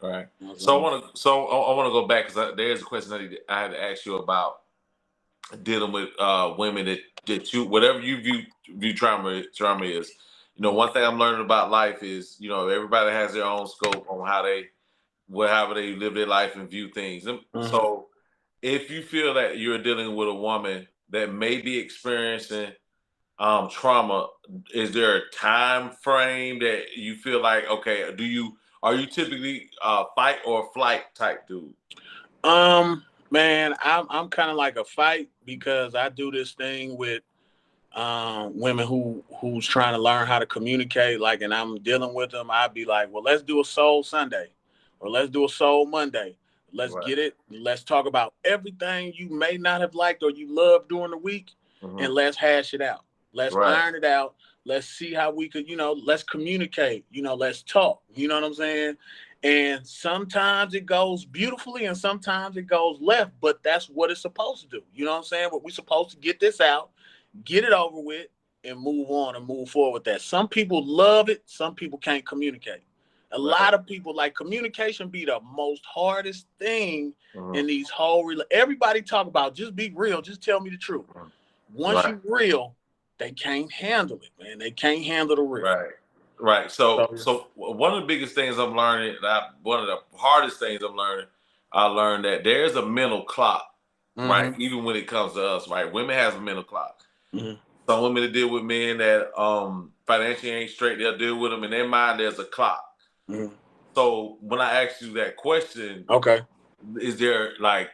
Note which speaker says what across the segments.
Speaker 1: Right.
Speaker 2: You know what I'm
Speaker 1: So I
Speaker 2: saying?
Speaker 1: want to. So I want to go back because there's a question I had to ask you about dealing with women that you whatever you view trauma is. You know, one thing I'm learning about life is everybody has their own scope on how they however they live their life and view things. And
Speaker 2: Mhm.
Speaker 1: so, if you feel that you're dealing with a woman that may be experiencing trauma, is there a time frame that you feel like okay? Are you typically fight or flight type dude?
Speaker 2: Man, I'm kind of like a fight because I do this thing with women who's trying to learn how to communicate. Like, and I'm dealing with them. I'd be like, well, let's do a soul Sunday, or let's do a soul Monday. Let's
Speaker 1: Right.
Speaker 2: get it. Let's talk about everything you may not have liked or you loved during the week,
Speaker 1: Hmm.
Speaker 2: and let's hash it out. Let's
Speaker 1: Right.
Speaker 2: iron it out. Let's see how we could, let's communicate. Let's talk. You know what I'm saying? And sometimes it goes beautifully, and sometimes it goes left. But that's what it's supposed to do. You know what I'm saying? But we're supposed to get this out, get it over with, and move on and move forward with that. Some people love it, some people can't communicate. A
Speaker 1: Right.
Speaker 2: lot of people, like, communication be the most hardest thing
Speaker 1: Hmm.
Speaker 2: in these everybody talk about just be real, just tell me the truth. Once
Speaker 1: Right.
Speaker 2: you real, they can't handle it, man. They can't handle the real.
Speaker 1: Right. Right. So,
Speaker 2: So
Speaker 1: so one of the biggest things I'm learning, one of the hardest things I'm learning, I learned that there's a mental clock, right?
Speaker 2: mm-hmm,
Speaker 1: Even when it comes to us, right? Women have a mental clock.
Speaker 2: mm-hmm,
Speaker 1: Some women that deal with men that financially ain't straight, they'll deal with them in their mind. There's a clock.
Speaker 2: mm-hmm.
Speaker 1: So when I asked you that question,
Speaker 2: Okay.
Speaker 1: is there like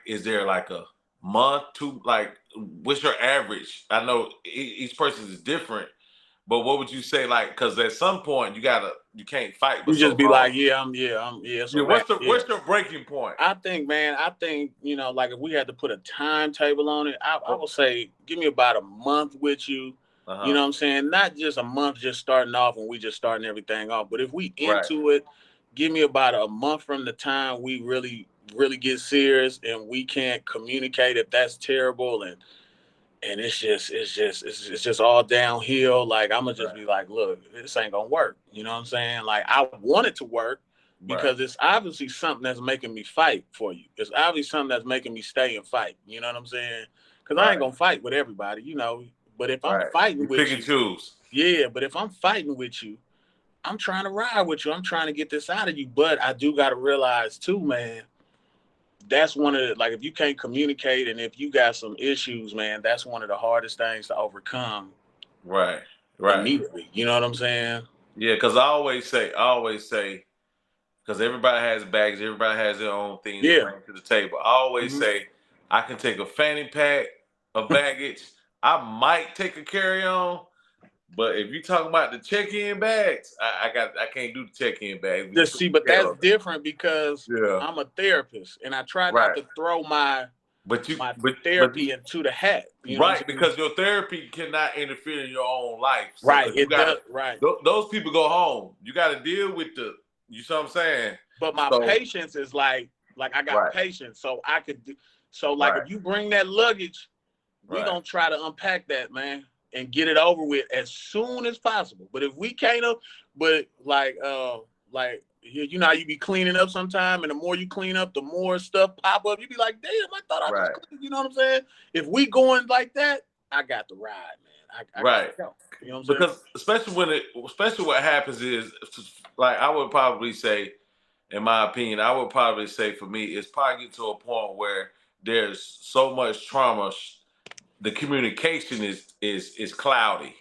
Speaker 1: a month, two, like what's your average? I know each person is different, but what would you say, like, because at some point you can't fight but
Speaker 2: You
Speaker 1: so
Speaker 2: just be
Speaker 1: long.
Speaker 2: like, yeah, it's a
Speaker 1: Yeah,
Speaker 2: wrap. Yeah.
Speaker 1: what's your breaking point?
Speaker 2: I think, man, like, if we had to put a timetable on it, I
Speaker 1: Oh,
Speaker 2: would say give me about a month with you. You
Speaker 1: uh-huh.
Speaker 2: know what I'm saying? Not just a month just starting off and we just starting everything off. But if we
Speaker 1: Right.
Speaker 2: into it, give me about a month from the time we really, really get serious and we can't communicate if that's terrible, and it's just all downhill. Like, I'm gonna just
Speaker 1: Right.
Speaker 2: be like, look, this ain't gonna work. You know what I'm saying? Like, I want it to work
Speaker 1: Right.
Speaker 2: because it's obviously something that's making me fight for you. It's obviously something that's making me stay and fight. You know what I'm saying? Because I ain't
Speaker 1: Right.
Speaker 2: gonna fight with everybody. But if I'm
Speaker 1: Right.
Speaker 2: fighting
Speaker 1: You pick
Speaker 2: with
Speaker 1: and
Speaker 2: you,
Speaker 1: choose.
Speaker 2: yeah. But if I'm fighting with you, I'm trying to ride with you. I'm trying to get this out of you. But I do got to realize too, man, that's one of the, like, if you can't communicate and if you got some issues, man, that's one of the hardest things to overcome
Speaker 1: Right. Right.
Speaker 2: immediately. You know what I'm saying?
Speaker 1: Yeah, because I always say, because everybody has bags, everybody has their own thing to
Speaker 2: Yeah.
Speaker 1: bring to the table. I always
Speaker 2: Hmm.
Speaker 1: say I can take a fanny pack of baggage. I might take a carry on, but if you talking about the check-in bags, I can't do the check-in bags. We
Speaker 2: Just
Speaker 1: too
Speaker 2: see, but that's
Speaker 1: scared.
Speaker 2: different because
Speaker 1: Yeah,
Speaker 2: I'm a therapist and I try not
Speaker 1: right.
Speaker 2: to throw my
Speaker 1: But you,
Speaker 2: my
Speaker 1: but
Speaker 2: therapy into the hat. You know what I'm
Speaker 1: right,
Speaker 2: saying?
Speaker 1: because your therapy cannot interfere in your own life. So,
Speaker 2: Right.
Speaker 1: because you
Speaker 2: It does.
Speaker 1: gotta,
Speaker 2: Right.
Speaker 1: those people go home. You got to deal with you see what I'm saying?
Speaker 2: But my
Speaker 1: So,
Speaker 2: patience is like I got
Speaker 1: right,
Speaker 2: patience, so I could do. So, like,
Speaker 1: right,
Speaker 2: if you bring that luggage, we
Speaker 1: right.
Speaker 2: gonna try to unpack that, man, and get it over with as soon as possible. But if we can't, but like you know how you be cleaning up sometime, and the more you clean up, the more stuff pop up. You be like, damn, I thought I just
Speaker 1: Right.
Speaker 2: cleaned. You know what I'm saying? If we going like that, I got the ride, man. I got to
Speaker 1: Right.
Speaker 2: go. You know what I'm saying?
Speaker 1: Because especially what happens is, like, I would probably say, in my opinion, I would probably say for me, it's probably get to a point where there's so much trauma, the communication is cloudy,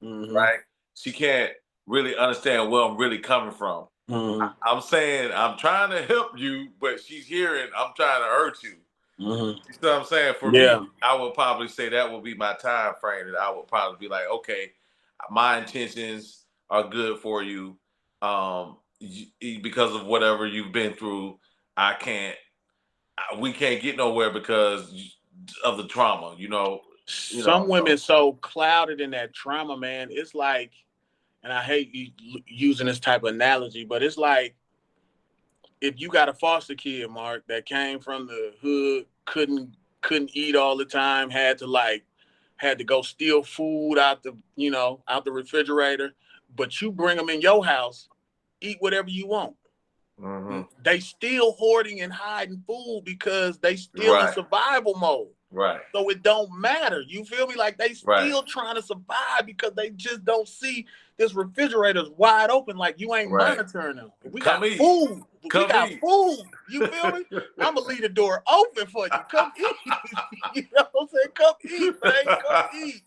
Speaker 2: Mm-hmm.
Speaker 1: right? She can't really understand where I'm really coming from.
Speaker 2: Mm-hmm.
Speaker 1: I'm saying I'm trying to help you, but she's hearing I'm trying to hurt you.
Speaker 2: Mm-hmm.
Speaker 1: You see what I'm saying? For me,
Speaker 2: Yeah.
Speaker 1: I would probably say that would be my time frame. That I would probably be like, okay, my intentions are good for you, because of whatever you've been through. I can't, we can't get nowhere because of the trauma.
Speaker 2: Some
Speaker 1: So
Speaker 2: women so clouded in that trauma, man. It's like, and I hate using this type of analogy, but it's like if you got a foster kid, Mark, that came from the hood, couldn't eat all the time, had to go steal food out the refrigerator, but you bring them in your house, eat whatever you want.
Speaker 1: Mm-hmm.
Speaker 2: They still hoarding and hiding food because they still in
Speaker 1: Right.
Speaker 2: survival mode.
Speaker 1: Right.
Speaker 2: So it don't matter. You feel me? Like they still
Speaker 1: Right.
Speaker 2: trying to survive because they just don't see this refrigerator's wide open. Like you ain't
Speaker 1: Right.
Speaker 2: monitoring them. We
Speaker 1: Come
Speaker 2: got
Speaker 1: eat.
Speaker 2: food.
Speaker 1: Come
Speaker 2: We got
Speaker 1: eat.
Speaker 2: food. You feel me? I'm gonna leave the door open for you. Come eat. You know what I'm saying? Come eat, man. Come eat.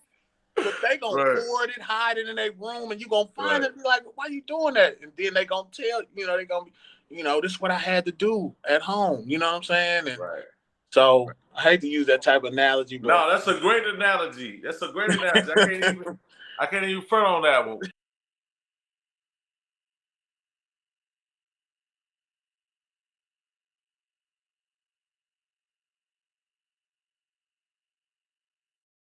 Speaker 2: But they gonna
Speaker 1: Right.
Speaker 2: hoard it, hide it in their room, and you gonna find
Speaker 1: Right.
Speaker 2: it and be like, why you doing that? And then they gonna tell, they gonna be, this is what I had to do at home. You know what I'm saying? And
Speaker 1: Right.
Speaker 2: so I hate to use that type of analogy, but
Speaker 1: No, that's a great analogy. That's a great analogy. I can't even front on that one.